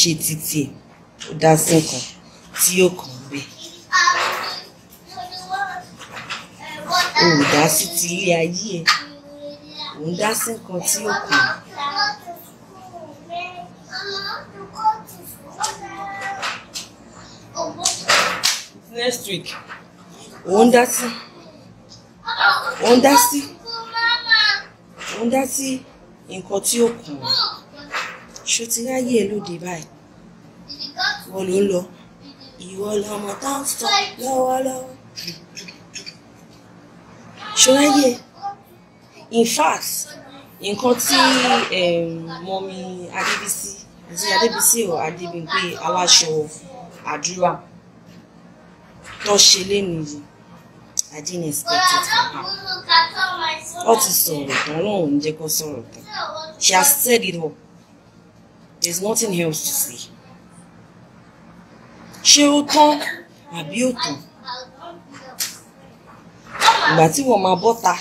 ṣe títí ẹ̀ ó dá sí nǹkan tí yóò kàn bẹ́ẹ̀. O ò dá sí ti ilé ayé ẹ̀, ò ń dá sí nǹkan tí yóò kàn. Next week, ò ń dá sí nǹkan tí yóò kàn. Ṣó ti ráyè ẹ lóde báyìí? Wọ́n ló ń lọ. Ìwọ lọmọ tó ń sọ lọ́wọ́lọ́wọ́. Ṣó ráyè ẹ? In fact, nǹkan tí mọ́mí Adébísí or Adébímpé aláṣọ àdúrà tó ṣe lénìí yìí, I didn't expect it from her. Ó ti sọ̀rọ̀ tán, Ọlọ́run ń jẹ́ kó sọ̀rọ̀ tán. She has said it all. There's nothing else to say. Ṣé ó tán àbí ó tán? Ìgbà tí wọ́n máa bọ́ta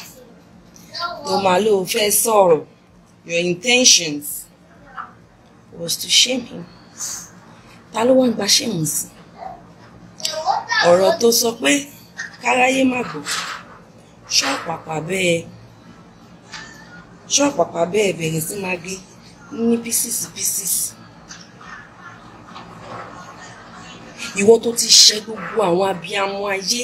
tó máa lóò fẹ́ sọ̀rọ̀, your intentions was to shame him. Ta ló wá ń gba shame sí? Ọ̀rọ̀ tó sọ pé káráyé má gbọ́, ṣọ́ọ̀pàpà bẹ́ẹ̀ bẹ̀rẹ̀ sí máa gé ní pieces. Ìwọ tó ti ṣe gbogbo àwọn abiyamọ ayé,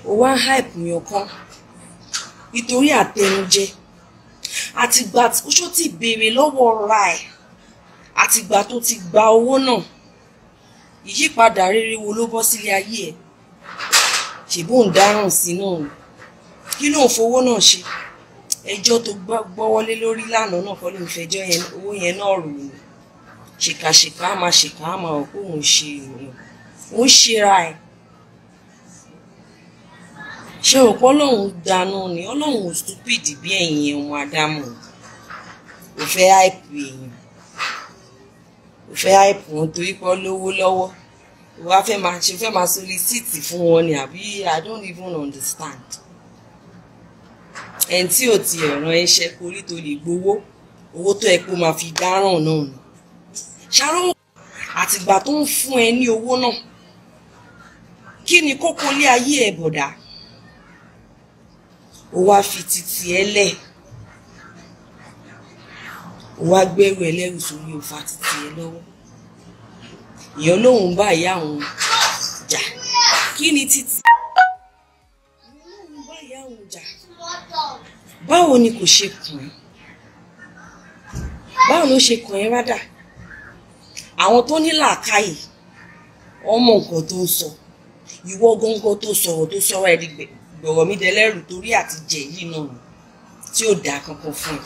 ó wá hype yàn kan nítorí àtẹnujẹ. Àtìgbà tí ó ti béèrè lọ́wọ́ ra ẹ̀, àtìgbà tó ti gba owó náà, ìyípadà rere wo ló bọ́ sílé ayé ẹ̀? Ṣèbó ń dáràn sí náà. Kí ló ń fowó náà ṣe? Ẹjọ́ tó gbọ́wọ́lé lórí lánàá náà kọ́ ló ń fẹjọ́ owó yẹn náà rò ní. Ṣèkàṣèkà á máa ṣèkà á máa ọ̀pọ̀ òun ṣe ìròyìn. Òun ṣera ẹ̀. Ṣé òpó Ọlọ́run dáná ni? Ọlọ́run ò stupid bí ẹ̀yin ọmọ Ádámù. Ò fẹ́ hype èèyàn. Ò fẹ́ hype wọn torí pé lówó lọ́wọ́. Ò wá fẹ́ máa solicit fún wọn ni àbí I don't even understand. Ẹni tí ò ti ẹ̀ràn iṣẹ́ korí tó lè gbowó, owó tó ẹ kó máa fi dáràn náà ni. Ṣàrò àtìgbà tó ń fún ẹ ní owó náà, kí ni kókó lé ayé ẹ bọ̀dá? Ó wá fi títí ẹ lẹ̀, ó wá gbẹ́rù ẹlẹ́rù sórí òfà títí ẹ lọ́wọ́. Ìyẹn lóhùn bá ìyá òun jà. Kí ni títí? Ìyẹn lóhùn bá ìyá òun jà. Báwo ni kò ṣe kàn ẹ́? Báwo ló ṣe kàn ẹ́ rádà? Àwọn tó ní làákàyè, ọmọ nǹkan tó ń sọ. Ìwọ gángan tó sọ̀rọ̀ ẹ̀ dìgbẹ̀. Gbọ̀rọ̀ mi dẹlẹ́rù torí àti jẹ yìí náà tí ò dá kankan fún ẹ.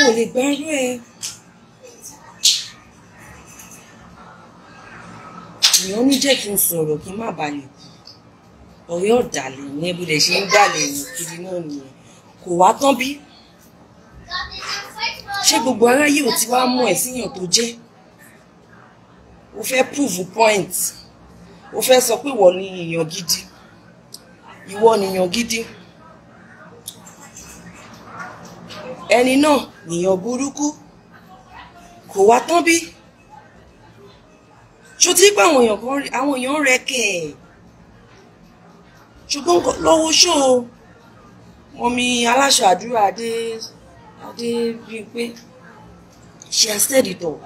O lè gbárù ẹ. Èèyàn ní jẹ́ kí n sọ̀rọ̀ kí n má balẹ̀ kú. Ọ̀rẹ́ ọ̀dàlẹ̀ ní ẹbí rẹ̀ ṣe ń dàlẹ̀ ní kiri náà nìyẹn. Kò wá tán bí? Ṣé gbogbo aráyé ò ti wá mú ẹ̀ síyàn tó jẹ́? O fẹ́ prove point. O fẹ́ sọ pé ìwọ ni èèyàn gidi. Ìwọ ni èèyàn gidi. Ẹni náà nìyàn burúkú. Kò wá tán bí? Ṣó tí pé àwọn èèyàn rẹ̀ kẹ̀. Ṣùgbọ́n lọ́wọ́ ṣó mọ́mí aláṣọ àdúrà Adébímpé. She has said it all.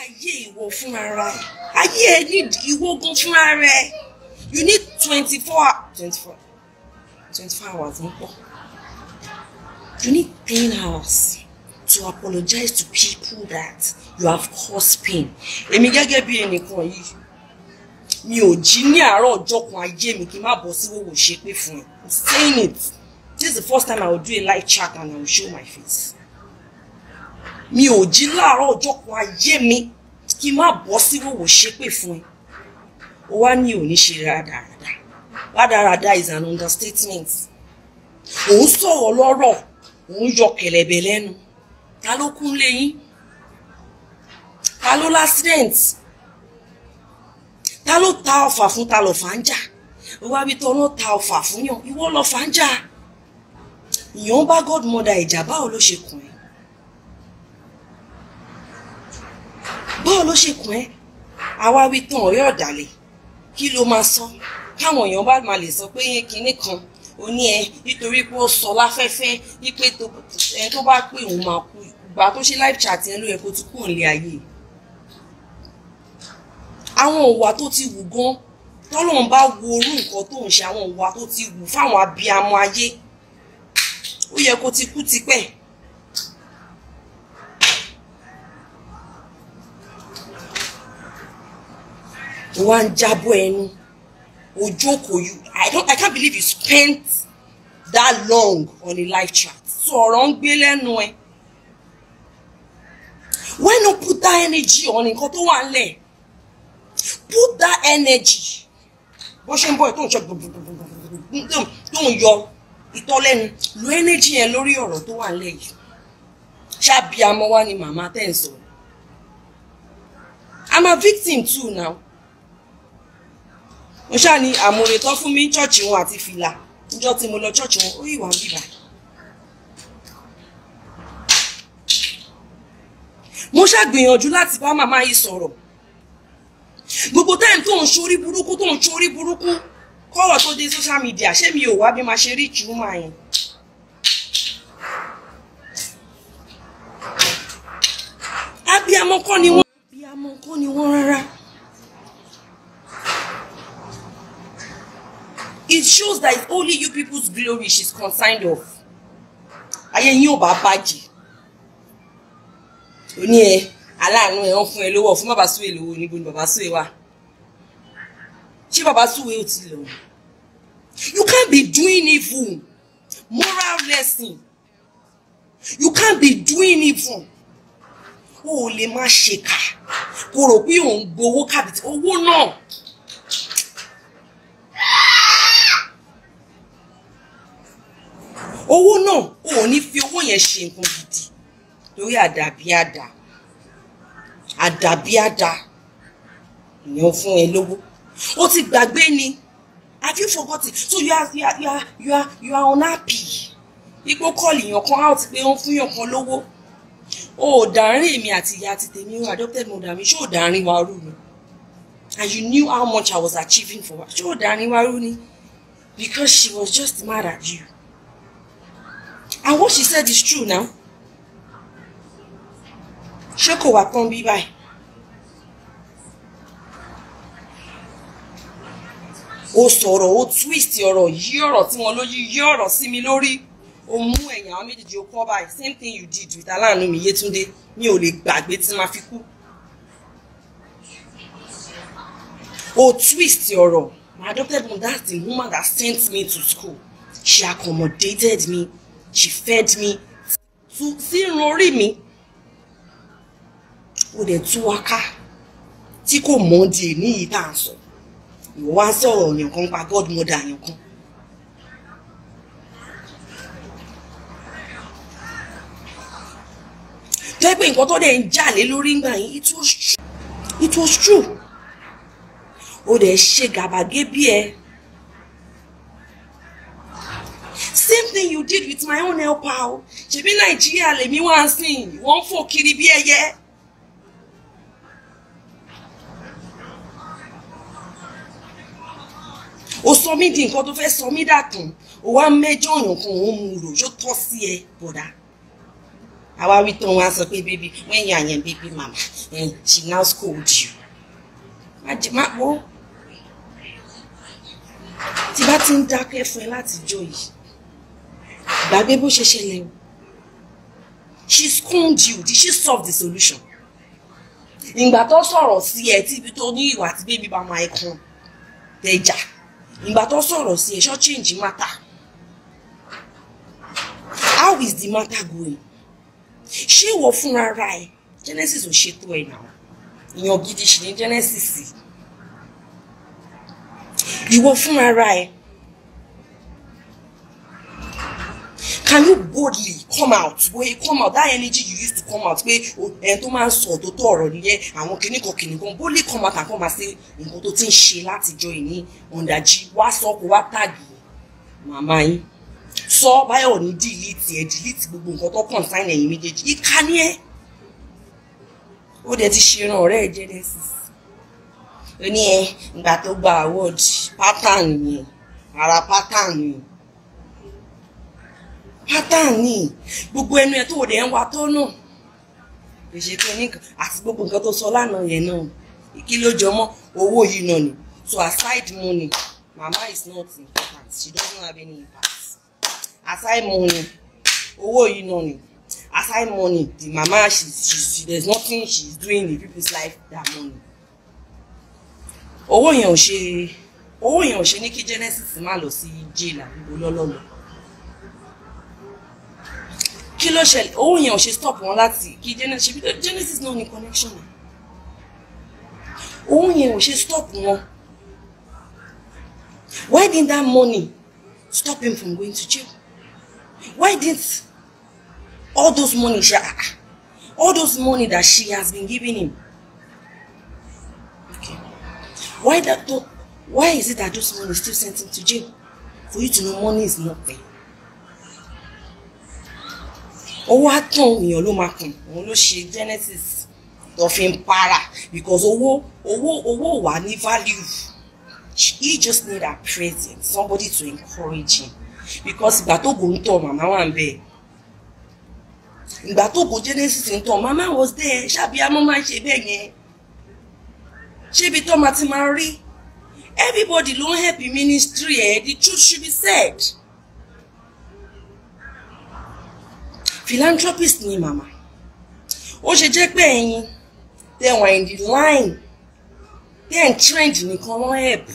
Ayé ìwọ fún ara ẹ. Ayé ẹ ní ìwọ gan fún ara ẹ. You need 24 hours ń pọ̀. You need 10 hours to apologize to people that you have caused pain. Èmi gẹ́gẹ́ bí ẹnìkan yìí, mi ò jí ní àárọ̀ ọjọ́ kan ayé mi kí n má bọ́ sí wòwò ṣe pé fún ẹ. I'm saying it. This is the first time I will do a live chat and I will show my face. Mi ò jí láàárọ̀ ọjọ́ kan ayé mi kí n má bọ́ sí wòwò ṣe pé fún ẹ. Ó wá ní òní ṣe rádaràda. Rádaràda is an understatement. Òun sọ̀rọ̀ lọ́rọ̀, òun yọ kẹ̀lẹ̀bẹ̀ lẹ́nu. Ta ló kú lẹ́yìn? Ta ló l'accident? ta ló ta ọfà fún ta lọ fà ń jà ó wá bí tó ló ta ọfà fún yàn ìwọ lọ fà ń jà ìyàn bá godmother ìjà báwo ló ṣe kùn ẹ́ báwo ló ṣe kùn ẹ́ àwa wí tán ọ̀rẹ́ ọ̀dàlẹ̀ kí ló máa sọ káwọn èèyàn bá máa lè sọ pé yẹn kinní kan ó ní ẹ nítorí pé ó sọ láfẹ́fẹ́ wípé ẹ tó bá pè òun máa kú ìgbà tó ṣe live chat yẹn ló yẹ kó ti kú òun lé ayé àwọn òwà tó ti wù gan tọ́lọ́run bá wo orú nǹkan tó ń ṣe àwọn òwà tó ti wù fáwọn abiyamọ ayé ó yẹ kó ti kú tipẹ́. One jábọ́ ẹnu ojoko you I can't believe you spent that long on a live chat so ọ̀rọ̀ ń gbé lẹ́nu ẹ why not put that energy on nǹkan tó wà ńlẹ̀ put that energy bó ṣe ń bọ̀ tó ń ṣe tó ń yọ ìtọ́lẹ́nu lo energy yẹn lórí ọ̀rọ̀ tó wà ńlẹ̀ yìí ṣáàbíamọ wá ní màmá tẹ́ ń sọ I'm a victim too now. Mo ṣá ní àmúre tán fún mi church wọn àti fìlà níjọ́ tí mo lọ church wọn ó ìwà ń bíbà. Mo ṣá gbìyànjú láti bá màmá yìí sọ̀rọ̀. Gbogbo time tó ń ṣorí burúkú kọ́rọ̀ tó dé social media ṣé mi ò wá bí máa ṣe rí ìtumọ̀ yẹn. Abiyamọ kọ́ ni wọ́n rárá. It shows that it's only you people's glory she's concerned of. Ayé yín ò bá bàjẹ́. Ó ní ẹ aláàánú ẹ wọ́n fún ẹ lówó fún bàbá Súwé lówó níbo ni bàbá Súwé wà. Ṣé bàbá Súwé ò ti lọ? You can't be doing evil. Moral lesson. You can't be doing evil. O lè má ṣèkà. Kò rò pé òun gbowó kàbìtì owó náà. Owó náà ò ní fi owó yẹn ṣe nǹkan gidi torí àdàbíàdà ìyẹn fún ẹ lówó ó ti gbàgbé ni have you forgotten so you are unhappy ipò kọ́ọ̀lì yàn kan out pé ó ń fún yàn kan lówó ó dàárín èmi àti ìyá àti tèmi ó adopted mother mi ṣé ó dàárín wa rú ni and you knew how much I was achieving for her ṣé ó dàárín wa rú ni because she was just mad at you. And what she said is true now. Ṣé kò wá tán bí báyìí? Ó sọ̀rọ̀, ó twist ọ̀rọ̀, yí ọ̀rọ̀ tí wọ́n ló yí ọ̀rọ̀ sí mi lórí. Ó mú ẹ̀yìn àwọn méjèèjì ó kọ́ báyìí. Same thing you did with aláàánú mi Yétúndé. Mi ò lè gbàgbé tí máa fi kú. Ó twist ọ̀rọ̀. My adopted mom, that's the woman that sent me to school. She accommodated me. She fed me. Sí irun orí mi. Ó dẹ̀ tú wa ká. Tí kò mọ̀ di ní yìí tá à ń sọ. Ìwọ wá sọ̀rọ̀ yàn kan pa godmother yàn kan. Tẹ́ pé nǹkan tó dẹ̀ ń jà lé lórí ńgbà yín, it was true. Ó dẹ̀ ṣe gàbàgebè ẹ. Same thing you did with my own helper. Ṣebí Nàìjíríà lèmi wá sìn, wọ́n fò kiri bí ẹyẹ. Ó sọ mí di nǹkan tó fẹ́ sọ mí dàtún. Ó wá mẹ́jọ èèyàn kan òun mú rò, ṣó tọ́ sí ẹ, bọ̀dá. Àwa wí tán wá sọ pé baby, when you are your baby mama, she now scold you. Má wo. Tí bá ti ń dákẹ́ fún ẹ láti jọ yìí. Gbàgbé bó ṣe ṣẹlẹ̀ o. She scorned you. Did she solve the solution? Ìgbà tó sọ̀rọ̀ sí ẹ tí ibi tó ní ìwà tí baby bá máa kan tẹjà. Ìgbà tó sọ̀rọ̀ sí ẹ ṣó change matter. How is the matter going? Ṣé ìwọ fúnra ra ẹ? Genesis ò ṣètò ẹ̀ náà. Ìyàn gidi ṣì ní Genesis. Ìwọ fúnra ra ẹ. Can you boldly come out? Boy, come out. That energy you used to come out. And to man so to toro niye. Àwọn kìnìkan boldly come out and come and say nǹkan tó ti ń ṣe láti join ní underg. Wá sọ kó wá tag mama yín. So báyọ̀ ní delete gbogbo nǹkan tó consign ẹ̀yin méjèèjì. Ìkànnì ẹ̀. Ó dẹ̀ ti ṣe ran ọ̀rẹ́ Genesis. Ó ní ẹ ìgbà tó gba award pattern yẹn. Ara pattern ni. Pattern ni. Gbogbo ẹnu ẹ tó dẹ̀ ń wá tó náà. Kò ṣe pé ní àti gbogbo nǹkan tó sọ lánàá yẹn náà. Kí ló jọ mọ́ owó yìí náà ni. So aside money, mama is not important. She doesn't have any impact. Aside money, owó yìí náà ni. Aside money, the mama she there's nothing she's doing in people's life that money. Owó yẹn ò ṣe ní kí Genesis má lọ sí jail àbí lọ́lọ́lọ́. Kí ló ṣẹlẹ̀? Owó yẹn ò ṣe stop wọn láti kí Genesis náà ní connection. Owó yẹn ò ṣe stop wọn. Why didn't that money stop him from going to jail? Why didn't all those money that she has been giving him? Okay. Why is it that those money still sent him to jail? For you to know money is not there. Owó àtàn èèyàn ló máa kàn, òun ló ṣe Genesis tó fi ń para because owó wà ní value. He just need a presence, somebody to encourage him. Because ìgbà tó go ń tọ̀ màmá wà ń bẹ̀. Ìgbà tó go Genesis ń tọ̀ mama was there. Ṣàbí àmọ́ máa ṣe bẹ́ẹ̀ yẹn. Ṣé ibi tó máa ti máa rí? Everybody ló ń help in ministry the truth should be said. Philanthropist ni mama. Ó ṣe jẹ́ pé ẹ̀yin they were in the line. They trend nìkan ló help.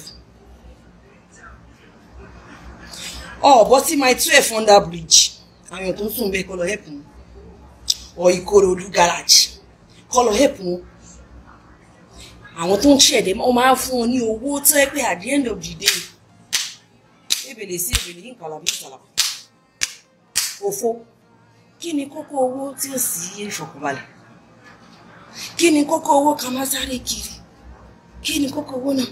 But see my 12 under bridge. Àwọn tó ń sùn bẹ́ẹ̀ kó lọ help wọn. Or Ikorodu garage. Kó lọ help wọn. Àwọn tó ń ṣẹ̀dẹ̀ ó máa fún wọn ní owó tó ẹ pé at the end of the day. Ebele sí ebele yín kàlàbí kàlàbí. Òfò. Kí ni kókó owó tí ó sì ìfọ̀kànbalẹ̀? Kí ni kókó owó ká máa sáré kiri? Kí ni kókó owó náà?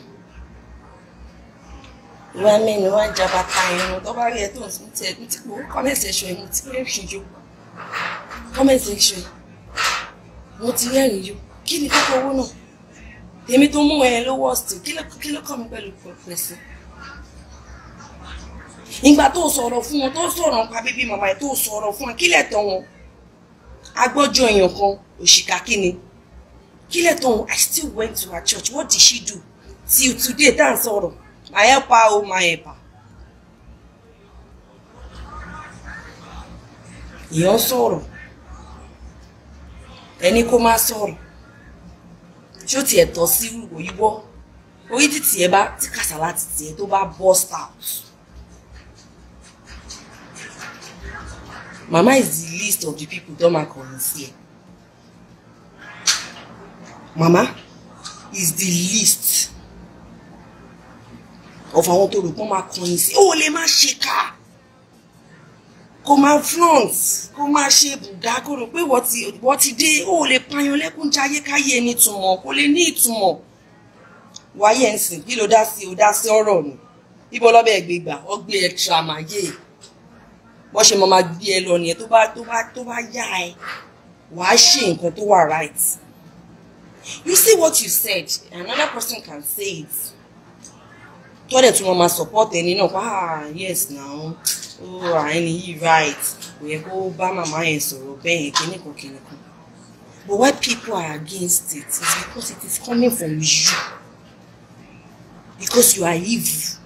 Ìwà mẹ́ni wá jaba ta irun tó bá rí ẹ tó ń sún tí ẹkùn tí kò comment section mo ti rẹ́rìn yó. Comment section mo ti rẹ́rìn yó. Kí ni kókó owó náà? Tèmi tó mú ẹ ló worst. Kí ló kọ́ mi pẹ̀lú pẹ̀sì? Ìgbà tó sọ̀rọ̀ fún wọn tó sọ̀rọ̀ pa bíbí màmá ẹ̀ tó sọ̀rọ̀ fún wọn kí lẹ̀ tán wọn? Agbọ́jọ́ èèyàn kan òṣìkà kí ni? Kí lẹ̀ tán wọn? I still went to her church. What did she do? Till today tá ń sọ̀rọ̀. My helper, oh my helper. Ìyẹn sọ̀rọ̀. Ẹni kó má sọ̀rọ̀. Ṣó tiẹ̀ tọ́ sí òyìnbó? Orí títì ẹ bá tí kàsálà títì ẹ tó bá burst out. Mama is the least of the people don't make here. Mama is the least of àwọn tó rò pọ́n máa kọrin sí. Ó lè má ṣe ká. Kó máa front. Kó máa ṣe bùdá. Kó rò pé wọ́n ti dé. Ó lè pààyàn lẹ́kún jayé káyé ní ìtumọ̀. Kó lè ní ìtumọ̀. Wáyé ń sìn. Kí ló dá sí? Ó dá sí ọ̀rọ̀ ni. Ibo lọ́bẹ̀ gbégbà. Ó gbé extra máyé. Bó ṣe máa gbé ẹ lọ nìyẹn tó bá yá ẹ. Wàá ṣe nǹkan tó wà right. You see what you said. Another person can say it. Tọ́lẹ̀ tí wọ́n máa support ẹni náà yes now ẹni yìí right kò yẹ kó bá màmá yẹn sọ̀rọ̀ bẹ́ẹ̀ kíníkan. But why people are against it is because it is coming from you. Because you are evil.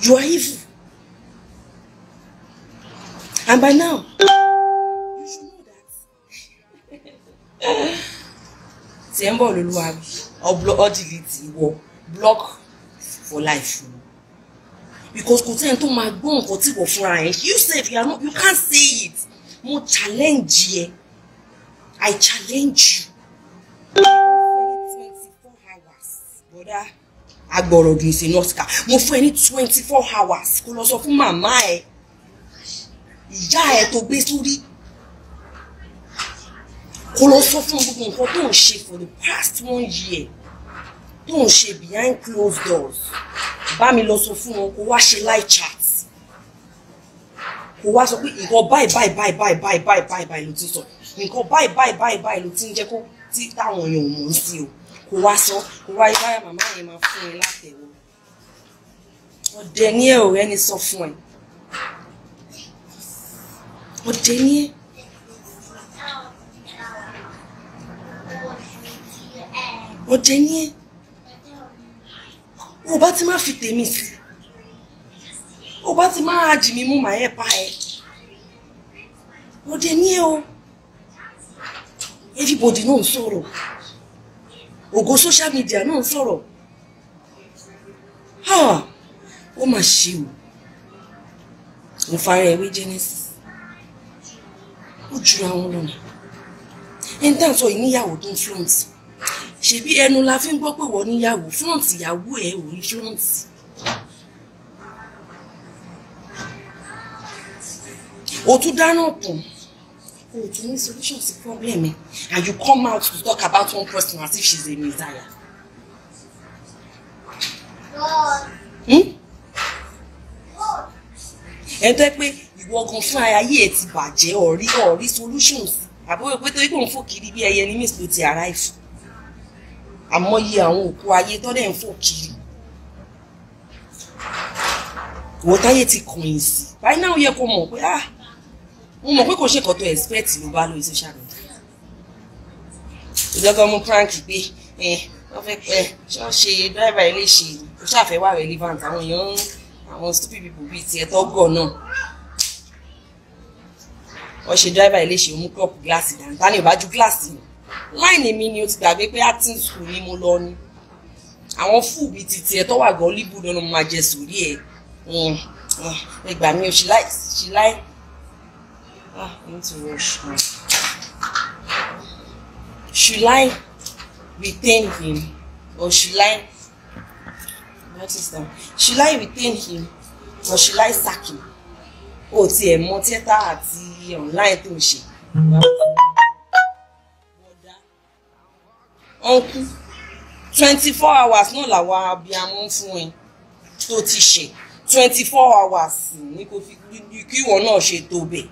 You are evil. And by now, you should know that. Tiembo Luluabi. Or delete or block for life. Because kò tẹ́ni tó máa gbọ́ nǹkan tí wọ́n fúnra ẹ̀. You said you can't say it. Mo challenge ye. I challenge you. 24 hours. Brother, agbọ̀rọ̀dùn is a Oscar. Mo fún ẹ ní 24 hours kó lọ sọ fún màmá ẹ. Ìyá ẹ tó gbé sórí. Kó lọ sọ fún gbogbo nǹkan tó ń ṣe for the past 1 year. Tó ń ṣe behind closed doors. Bá mi lọ sọ fún wọn kó wá ṣe live chat. Kó wá sọ pé nǹkan báyìí ló ti sọ. Nǹkan báyìí ló ti ń jẹ́ kó tí táwọn èèyàn mọ̀ sí o. Kó wá sọ, kó wá ibáyà màmá yẹn máa fún ẹ látẹ̀wọ́. Ọdẹ ní ẹ ò rẹ́ni sọ fún ẹ. Ọdẹ ní ẹ. Ọdẹ ní ẹ. O bá ti máa fi tèmi sí. O bá ti máa jì mí mú màá ẹ pa ẹ. Ọdẹ ní ẹ o. Everybody náà ń sọ̀rọ̀. Ògo social media náà ń sọ̀rọ̀. Ó mà ṣe o. Mo fara ẹ̀wé Genesis. Ó jura wọn lọ́nà. Ẹni tá à ń sọ ìníyàwó tó ń flaunt. Ṣebí ẹnu la fi ń gbọ́ pé wọ́n níyàwó. Flaunt ìyàwó ẹ̀ ò ní flaunt. O tún dáná tán. O tún ní solution sí problem ẹ. And you come out to talk about one person as if she's a messiah. Ẹ tó pé ìwọ gan fún ayé ẹ ti bàjẹ́ ọ̀rí solutions. Àbúrò pé tó yípo ń fò kiri bí ẹyẹ ní miss ló ti arrive. Àmọye àwọn òkú ayé tó dẹ̀ ń fò kiri. Wọ́n táyé ti kọ̀yìn sí. By now yẹ kó mọ̀ pé mo mọ̀ pé kò ṣe kọ́ tó expect ló bá lórí social media. Ìjọba mú prank gbé wọ́n fẹ́ pẹ́ ṣe driver ilé ṣe kò ṣàfẹ́ wà relevant àwọn èèyàn àwọn stupid people bíi tiẹ̀ tọ́gọ̀ náà. Wọ́n ṣe driver ilé ṣe mú crop glass dání tani ò bá ju glass ni. Line mi ni o ti gbàgbé pé acting school ni mo lọ ní. Àwọn fúù bíi ti tiẹ̀ tọ́wà gan líbù lọ́nà mo máa jẹ sórí ẹ̀. Ẹgbà mi ò ṣe láì. I need to rush now. Should I retain him or should I? What is that? Should I retain him or should I sack him? Oh, ti ẹ̀ mọ̀ theater àti online tó ń ṣe. Uncle, 24 hours náà làwọn abiyamọ fún ẹ tó ti ṣe 24 hours ní kò fi kí ìwọ náà ṣe tó bẹ́ẹ̀.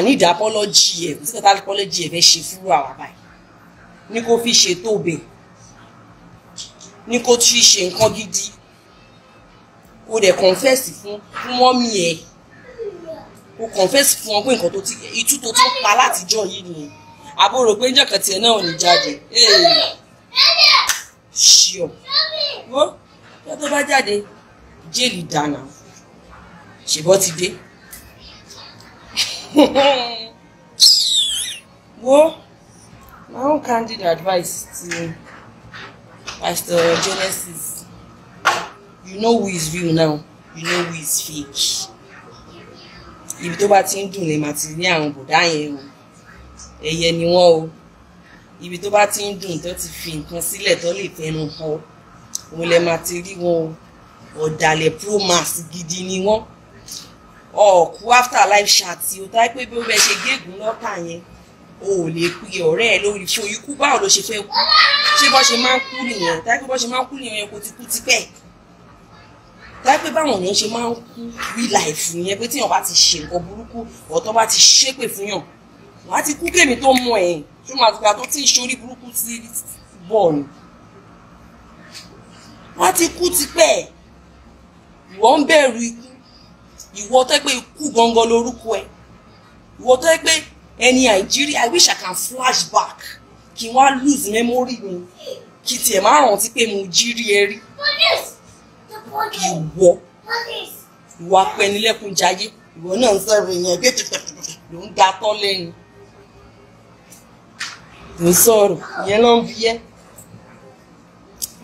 Need apology ẹ kò sí kọta apology ẹ fẹ́ ṣe fúru àwa báyìí ní kò fi ṣe tó bẹ́ẹ̀ ní kò tí ṣe nǹkan gidi kò dẹ̀ confess fún mọ́mí ẹ kò confess fún wọn pé nǹkan tó ti itú tó tún pa látijọ́ yìí nìyẹn àbúrò pé njẹ́ kan tiẹ̀ náà ò ní jáde ṣíọ wọ́n tó bá jáde jẹ́ẹ̀lì dáná ṣèbọ́ ti dé. Well, my own candid advice to Pastor Genesis, you know who is real now, you know who is fake. Ibi tó bá ti ń dùn lè máa ti ní àwọn bọ̀dá yẹn o, ẹyẹ ni wọ́n o. Ibi tó bá ti ń dùn tó ti fi nǹkan sílẹ̀ tó lè fẹnu hàn, òun lè máa ti rí wọn o. Ọ̀dàlẹ̀ pro mass gidi ni wọ́n. Kú after live chat o tá pé bí ó bẹ ṣe gégùn lọ́tà yẹn o ò lè pe ọ̀rẹ́ ẹ lórí fún ikú báwo ló ṣe fẹ́ kú ṣé bó ṣe máa ń kú nìyẹn tá pé bó ṣe máa ń kú nìyẹn kò ti kú tipẹ́ tá pé báwọn èèyàn ṣe máa ń kú real life nìyẹn pé tíyàn bá ti ṣe nǹkan burúkú ọ̀tọ̀ bá ti ṣépè fún yàn wọ́n á ti kú kémi tó mọ ẹ̀ tó máa ti gbà tó tí ì ṣorí burúkú sí bọ́ọ̀lù wọ́n á ti kú tipẹ́ ìwọ ń bẹ̀rù ikú ìwọ tó pé ikú gangan lórúkọ ẹ ìwọ tó pé ẹni Nàìjíríà I wish I can flash back kí wọ́n lose memory mi kí tiẹ̀ má rántí pé mo jírí ẹ rí ìwọ apẹnilẹ́kúnjayé ìwọ náà ń sọ̀rọ̀ èèyàn gbé ló ń ga tọ́ lẹ́nu ló ń sọ̀rọ̀ ìyẹn ló ń bí ẹ́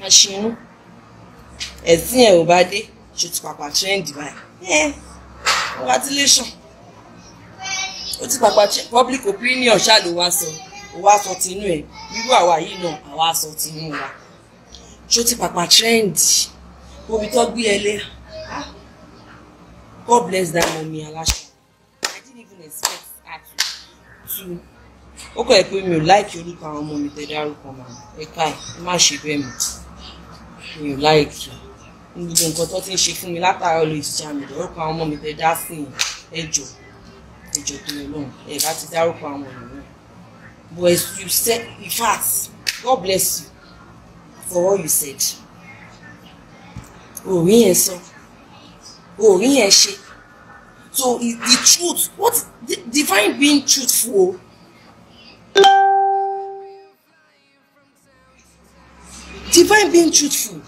aṣínú ẹ̀sìn ẹ̀ ò bá dé ṣètò pàpà trend báyìí congratulation ó ti pàpà public opinion ṣáà ló wá sọ tinú ẹ̀ irú àwa yìí náà àwa sọ tinú wa ṣó ti pàpà trend obi tó gbé ẹlẹ́. God bless that mommy Alasha. I didn't even expect her to. Ó kọ̀ ẹ́ pé mi ò like orúkọ àwọn ọmọ mi tẹ́ dárúkọ mà ẹ̀ka ẹ̀ má ṣe bẹ́ẹ̀ mọ́. Mi ò like gbogbo nǹkan tó ti ń ṣe fún mi látàárọ̀ lórí ìṣiṣẹ́ àmì orúkọ àwọn ọmọ mi tẹ́ dá sí ẹjọ́ tó lọ lọ́hùn ẹ̀ka ti dárúkọ àwọn ọmọ mi. But you said, in fact, God bless you for all you said. Orí yẹn sọ. Orí yẹn ṣe. So the truth, what define being truthful? Define being truthful.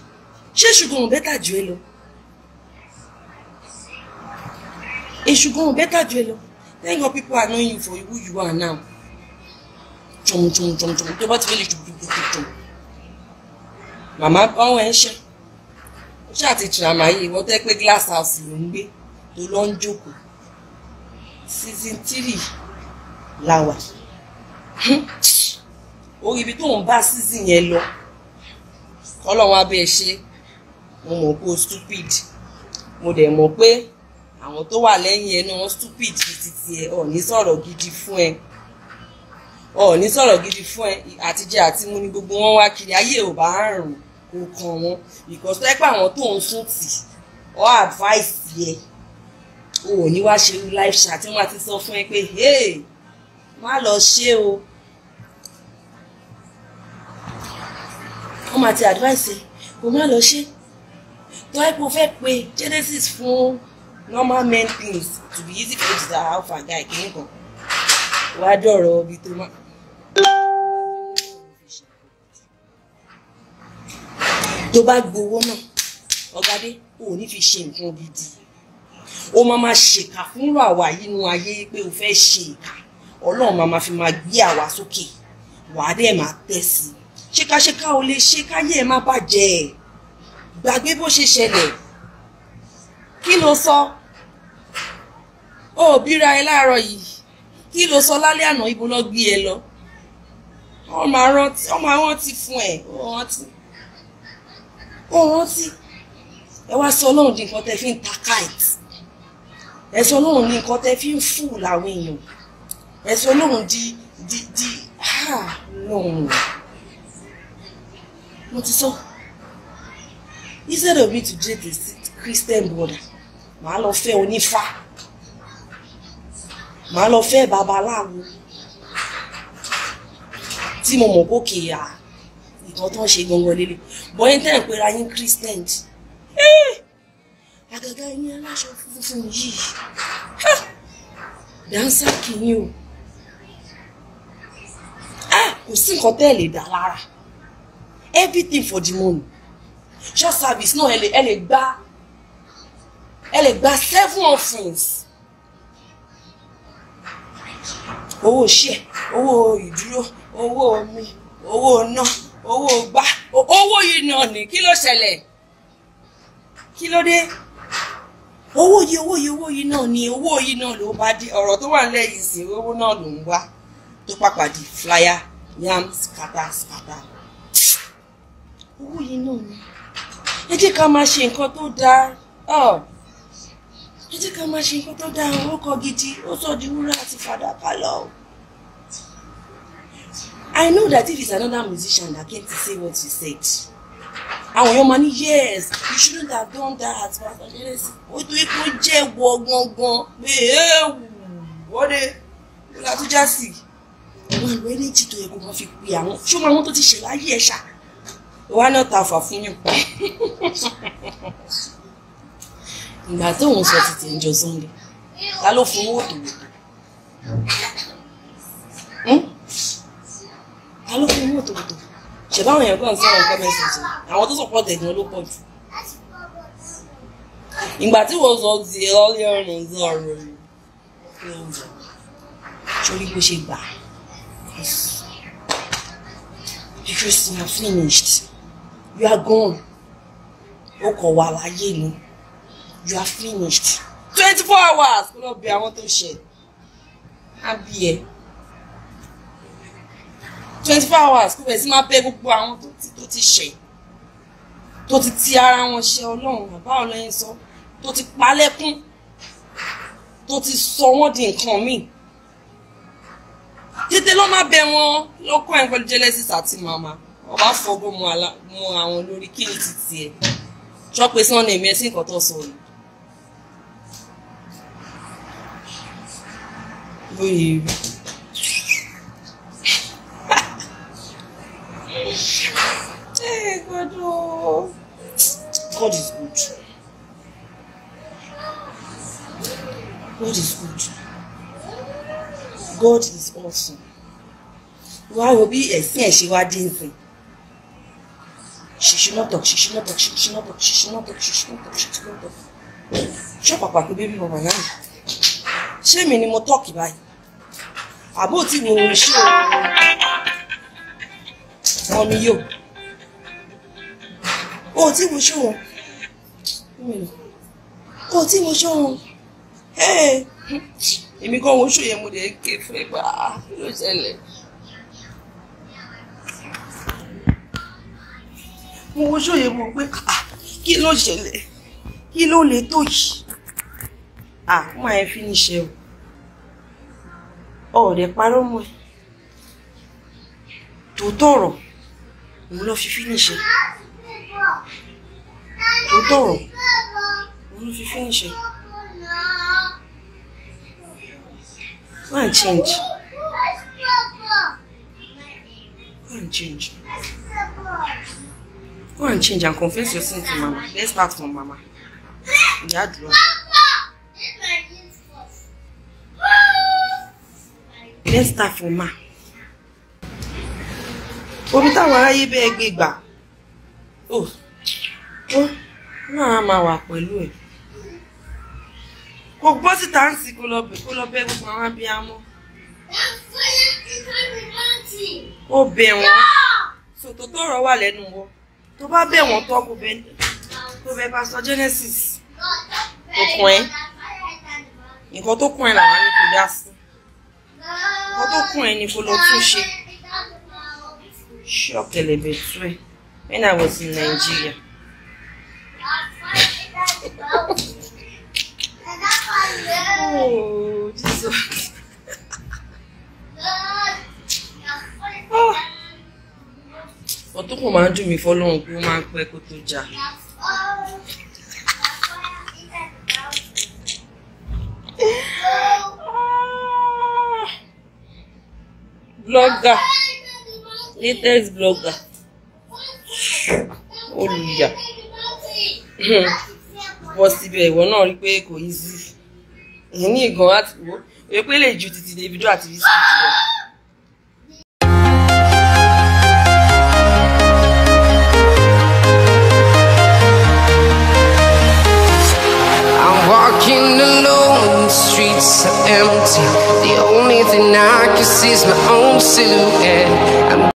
Ṣé ṣùgbọ́n better jù ẹ́ lọ? Ṣùgbọ́n better jù ẹ́ lọ. Thank God people are knowing you for who you are now. Chum. Tó bá ti fẹ́ lè chum. Màmá ọ̀hún ẹ̀ ṣe. Ó ṣàti tìràmà yìí wọ́n tẹ́ pé glass house ló ń gbé tó lọ ń jókòó. Season 3 la wà. Orí ibi tó ń bá season yẹn lọ. Ọlọ́run abẹ́ ṣe. Mo mọ̀ pé o stupid. Mo dẹ̀ mọ̀ pé àwọn tó wà lẹ́yìn ẹ náà stupid títí ẹ ò ní sọ̀rọ̀ gidi fún ẹ. Ò ní sọ̀rọ̀ gidi fún ẹ àtijẹ àti mú ní gbogbo wọn wá kiri ayé ò bá rùn kò kàn wọ́n because tó ẹ pé àwọn tó ń sún tì ọ advice yẹ o ò ní wá ṣe live chat tí wọ́n ti sọ fún ẹ pé hey má lọ ṣe o wọ́n máa ti advice ẹ kò má lọ ṣe tó ẹ pé o fẹ́ pe Genesis fún normal men things to be easy for you to that alpha guy kìíní kan wá dọ̀rọ̀ ibi tó má. Tó bá gbowó náà ọ̀gádé ò ní fi ṣe nǹkan gidi ó máa ṣèkà fúnrú àwa yìí nínú ayé pé o fẹ́ ṣe ìkà Ọlọ́run máa fi máa gbé àwa sókè wàá dẹ̀ máa tẹ̀ sí ṣékáṣéká o lè ṣe káyé ẹ̀ má bàjẹ́ gbàgbé bó ṣe ṣẹlẹ̀ kí ló sọ ó bíra ẹ láàárọ̀ yìí kí ló sọ lálẹ́ àná ibo lọ gbé ẹ lọ wọ́n máa rántí fún ẹ ó rántí ẹ wá sọ Ọlọ́run di nǹkan tẹ́ fi ń ta kite ẹ sọ Ọlọ́run ní nǹkan tẹ́ fi ń fù láwọn èèyàn ẹ sọ Ọlọ́run di no mo ti sọ instead of me to date a Christian brother màá lọ fẹ́ onífá màá lọ fẹ́ babaláwo tí mo mọ̀ kó kéèyà nǹkan tó ń ṣe gangan lélẹ̀ bọ́yìn tẹ́ ń pera yín Christian àgàgà yín aláṣọ funfun yìí dáńsá kìíní o kò sí nǹkan tẹ́ ẹ lè dá lára everything for the money church service náà ẹ lè gba 7 offerings owó ṣe owó ìdúró owó omi owó iná owó gbá owó yìí náà ni kí ló ṣẹlẹ̀ kí ló dé owó yìí náà ni owó yìí náà ló bá dé ọ̀rọ̀ tó wà nílẹ̀ yìí sí owó náà ló ń wá tó pàpàdé flyer yam scatter owó yìí náà ni ẹ jẹ́ ká máa ṣe nǹkan tó dáa ẹ jẹ́ ká máa ṣe nǹkan tó dáa orúkọ gidi ó sọ di wúrà àti fàdákà lọ. I know that if it's another musician that came to say what you said àwọn èèyàn máa ní yes you shouldn't have done that Pastor Genesis ó tó ikú jẹ́ wọ gangan pé wọ́n dé lọ́la tó já sí àwọn ìwé méjì tó yẹ kó máa fi pe àwọn ṣé wọn tó ti ṣe láyé ẹ̀ ṣá wà náà ta fà fún yàn ìgbà tó ń sọ títí ń jọ Sunday ta ló fún owó tó ta ló fún owó tó ṣe báwọn èèyàn kan sọ̀rọ̀ nǹkan mẹ́sàgì àwọn tó support ẹ̀gbọ́n ló pọ̀ jù ìgbà tí wọ́n sọ ti earlier on ọ̀rọ̀ sórí bó ṣe gbà because you are finished you are gone ó kọ̀ wà láyé ni you are finished 24 hours kó lọ bí àwọn tó ṣe á bí ẹ 24 hours kó bẹ̀ sí máa bẹ gbogbo àwọn tó ti ṣe tó ti ti ara wọn ṣe Ọlọ́run bàbá ọlọ́yin sọ tó ti palẹ́kún tó ti sọ wọ́n di nǹkan míì tètè ló má bẹ wọn lọ́kọ́ ẹ̀ pẹ̀lú Genesis àti màmá ọba fọgbọ́n mu àwọn lórí kí ni títí ẹ̀ ṣọ́pẹ́ sọ́nà èmi ẹ̀ sí nǹkan tó sọ yìí lóye rí. God, oh. God is good. God is good. God is awesome. Why will be a thing she was dancing? She should not talk, she should not talk, she should not talk, she should not talk, she should not talk, she should not talk. Show papa baby mama now. Ṣé mi ni mo talk báyìí. Àbó tí mo ṣe o. Mommy yo. Oh, tí mo ṣe o. Oh, tí mo ṣe o. Hey. Èmi kan wo ṣó yẹn mo dé ké fún ìgbà ló ṣẹlẹ̀. Mo wo ṣó yẹn mo pé kí ló ṣẹlẹ̀? Kí ló lè tó yìí? Mo ẹ finish ẹ o. Oh, de parọ́ mọ́ ẹ. Tó tọrọ. Mo lọ fi finish ẹ. Tó tọrọ. Mo lọ fi finish ẹ. Go and change. Go and change. Go and change and confess your sin to Mama. Let's start from Mama. Yeah, let's start from Ma. Obi táwọn aráyé bẹ́ẹ̀ gbé gbà. Máa máa wà pẹ̀lú ẹ̀. Kò gbọ́ sí táǹsì kó lọ bẹ́ gbogbo àwọn abiyamọ. Ó bẹ̀ wọ́n. Sòtò tọrọ wà lẹ́nu wọn. Tó bá bẹ̀ wọ́n tọ́ kó bẹ Pastor Genesis. Kò kún ẹ́. Nǹkan tó kún ẹ́ làwọn ní kò dá sí. Nǹkan tó kún ẹ́ ni kò lọ tún ṣe. Shop Telebetwe when I was in Nigeria. Oh, Jesus. Ọ̀tún kò máa ń dùn mí fọ́lọ́run pé ó máa ń pẹ́ kó tó jà. Blogger. Latest blogger. Olùyà. Bọ́ síbẹ̀ ìwọ náà rí pé kò easy. Èyí ní ìgan láti wò. Èyí pé lè ju títí Davido àti Wizkid lọ. I'm walking alone, the streets are empty. The only thing I can see is my own silhouette.